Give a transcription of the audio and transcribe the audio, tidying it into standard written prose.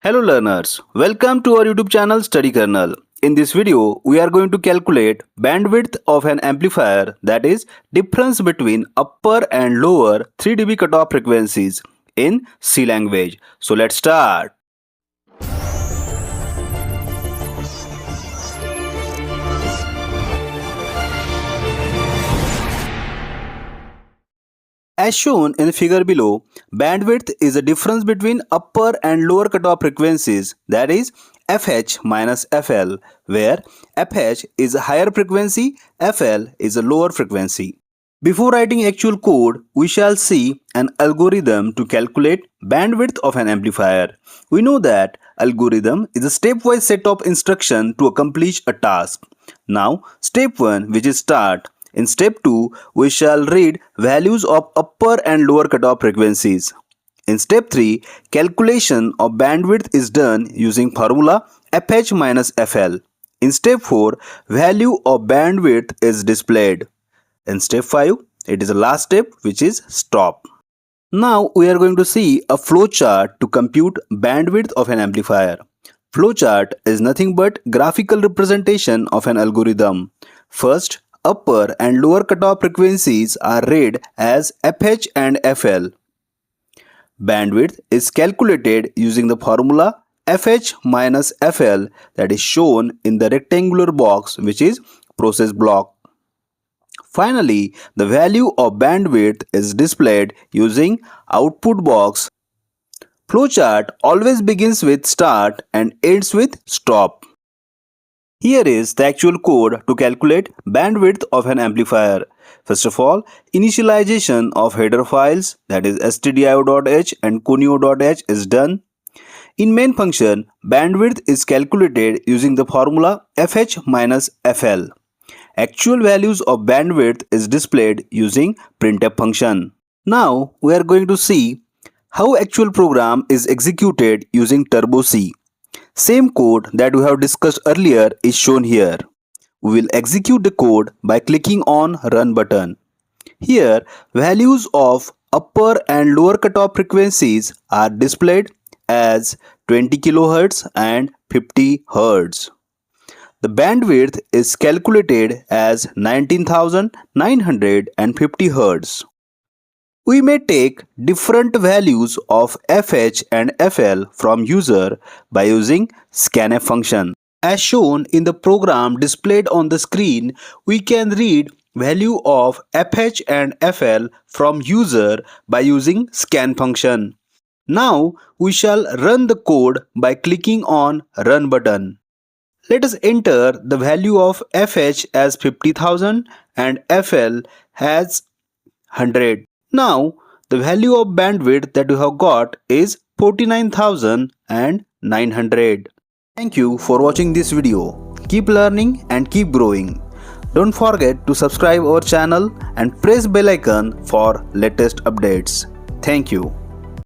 Hello learners, welcome to our YouTube channel Study Kernel. In this video, we are going to calculate bandwidth of an amplifier, that is difference between upper and lower 3 dB cutoff frequencies in C language. So let's start. As shown in the figure below, bandwidth is the difference between upper and lower cutoff frequencies, that is FH minus FL, where FH is a higher frequency, FL is a lower frequency. Before writing actual code, we shall see an algorithm to calculate bandwidth of an amplifier. We know that algorithm is a stepwise set of instructions to accomplish a task. Now, step 1, which is start. In step 2, we shall read values of upper and lower cutoff frequencies. In step 3, calculation of bandwidth is done using formula FH minus FL. In step 4, value of bandwidth is displayed. In step 5, it is the last step, which is stop. Now we are going to see a flowchart to compute bandwidth of an amplifier. Flowchart is nothing but graphical representation of an algorithm. First, upper and lower cutoff frequencies are read as FH and FL. Bandwidth is calculated using the formula FH minus FL that is shown in the rectangular box, which is process block. Finally, the value of bandwidth is displayed using output box. Flowchart always begins with start and ends with stop. Here is the actual code to calculate bandwidth of an amplifier. First of all, initialization of header files, that is stdio.h and conio.h is done. In main function, bandwidth is calculated using the formula FH minus FL. Actual values of bandwidth is displayed using printf function. Now we are going to see how actual program is executed using Turbo C. Same code that we have discussed earlier is shown here. We will execute the code by clicking on Run button. Here, values of upper and lower cutoff frequencies are displayed as 20 kHz and 50 Hz. The bandwidth is calculated as 19,950 Hz. We may take different values of FH and FL from user by using scanf function. As shown in the program displayed on the screen, we can read value of FH and FL from user by using scan function. Now we shall run the code by clicking on Run button. Let us enter the value of FH as 50,000 and FL as 100. Now, the value of bandwidth that we have got is 49,900. Thank you for watching this video. Keep learning and keep growing. Don't forget to subscribe our channel and press bell icon for latest updates. Thank you.